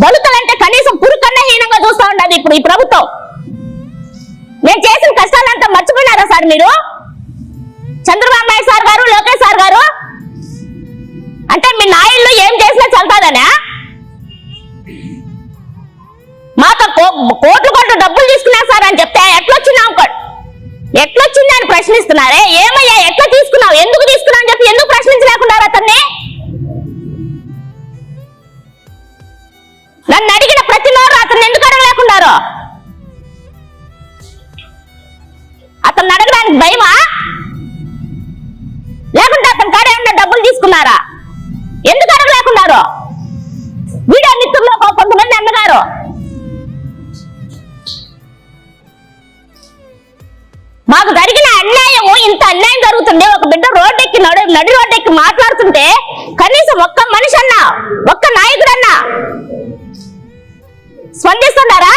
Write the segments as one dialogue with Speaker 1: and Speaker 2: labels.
Speaker 1: దళితులంటే కనీసం పురుకన్నా హీనంగా చూస్తా ఉండదు ఇప్పుడు ఈ ప్రభుత్వం. నేను చేసిన కష్టాలంతా మర్చిపోయినారా సార్ మీరు? చంద్రబాబు నాయుడు సార్ గారు, లోకేష్ సార్ గారు అంటే మీ నాయుళ్ళు ఏం చేసినా చల్తాదనా? మాతో కోట్లు డబ్బులు తీసుకున్నారు సార్ అని చెప్తే ఎట్లొచ్చింది అని ప్రశ్నిస్తున్నారే. ఏమయ్యా ఎట్లా తీసుకున్నావు, ఎందుకు తీసుకున్నావు అని చెప్పి ఎందుకు ప్రశ్నించలేకున్నారు అతన్ని? నన్ను అడిగిన ప్రతి వారు అతన్ని ఎందుకు అడగలేకున్నారు? అతన్ని అడగడానికి భయమా, లేకుంటే అతని కాడే ఉన్న డబ్బులు తీసుకున్నారా? ఎందుకు అడగలేకున్నారు? వీడియో మిత్రుల్లో కొంతమంది అన్నగారు మాకు జరిగిన అన్యాయము, ఇంత అన్యాయం జరుగుతుండే ఒక బిడ్డ రోడ్డెక్కి నడి రోడ్డెక్కి మాట్లాడుతుంటే కనీసం ఒక్క మనిషి అన్నా, ఒక్క నాయకుడన్నా స్పందిస్తున్నారా?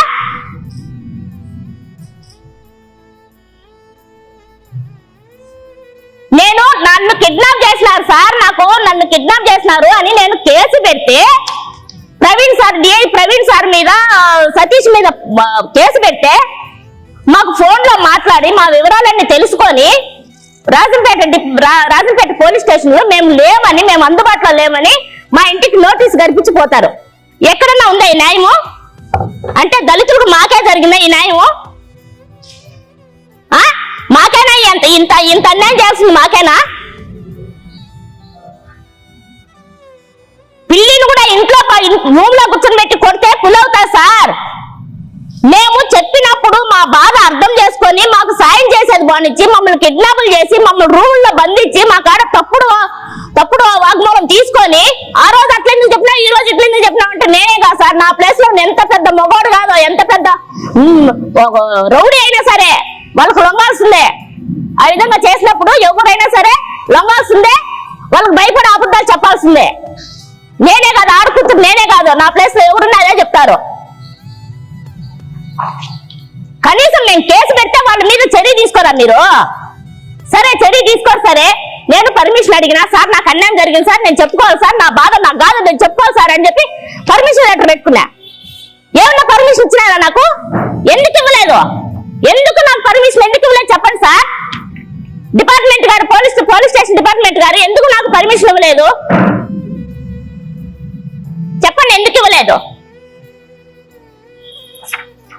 Speaker 1: నన్ను కిడ్నాప్ చేసినారు సార్, నన్ను కిడ్నాప్ చేసినారు అని నేను కేసు పెడితే డిఐ ప్రవీణ్ సార్ మీద, సతీష్ మీద కేసు పెడితే మాకు ఫోన్ లో మాట్లాడి మా వివరాలన్నీ తెలుసుకొని రాజంపేట పోలీస్ స్టేషన్ లో మేము అందుబాటులో లేమని మా ఇంటికి నోటీస్ గడిపించిపోతారు. ఎక్కడన్నా ఉందా ఈ న్యాయము? అంటే దళితులకు మాకే జరిగిందా ఈ న్యాయము? మాకేనా ఇంత అన్యాయం చేస్తుంది? మాకేనా? పిల్లిని కూడా ఇంట్లో రూమ్ లో కూర్చొని పెట్టి కొడితే పులవుతా సార్. మేము చెప్పినప్పుడు మా బాధ అర్థం చేసుకొని మాకు సాయం చేసేది బానిచ్చి మమ్మల్ని కిడ్నాపులు చేసి మమ్మల్ని రూముల్లో బంధించి మా కాడ తప్పుడు వాగ్మూలం తీసుకొని ఆ రోజు అట్లెందుకు చెప్పినా ఈ రోజు ఇట్లెందుకు చెప్పినా అంటే నేనే కాదు సార్. నా ప్లేస్ లో ఎంత పెద్ద మొగోడు కాదో, ఎంత పెద్ద రౌడీ అయినా సరే వాళ్ళకు లొంగాల్సిందే. ఆ విధంగా చేసినప్పుడు ఎవరైనా సరే లొంగాల్సిందే, వాళ్ళకి భయపడి అబద్ధాలు చెప్పాల్సిందే. నేనే కాదు ఆడుకుంటుంది, నేనే కాదు, నా ప్లేస్ లో ఎవరున్నా అదే చెప్తారు. కనీసం నేను కేసు పెడితే వాళ్ళ మీద చర్య తీసుకోరా మీరు? సరే చర్య తీసుకోరు, సరే నేను పర్మిషన్ అడిగినా సార్ నాకు అన్యాయం జరిగింది సార్, నేను చెప్పుకోవాలి సార్, నా బాధ నాకు కాదు నేను చెప్పుకోవాలి సార్ అని చెప్పి పర్మిషన్ లెటర్ పెట్టుకున్నా. ఏమన్నా పర్మిషన్ ఇచ్చినారా నాకు? ఎందుకు ఇవ్వలేదు? ఎందుకు నాకు పర్మిషన్ ఎందుకు ఇవ్వలేదు చెప్పండి సార్. డిపార్ట్మెంట్ గారు, పోలీస్ స్టేషన్ డిపార్ట్మెంట్ గారు ఎందుకు నాకు పర్మిషన్ ఇవ్వలేదు చెప్పండి, ఎందుకు ఇవ్వలేదు?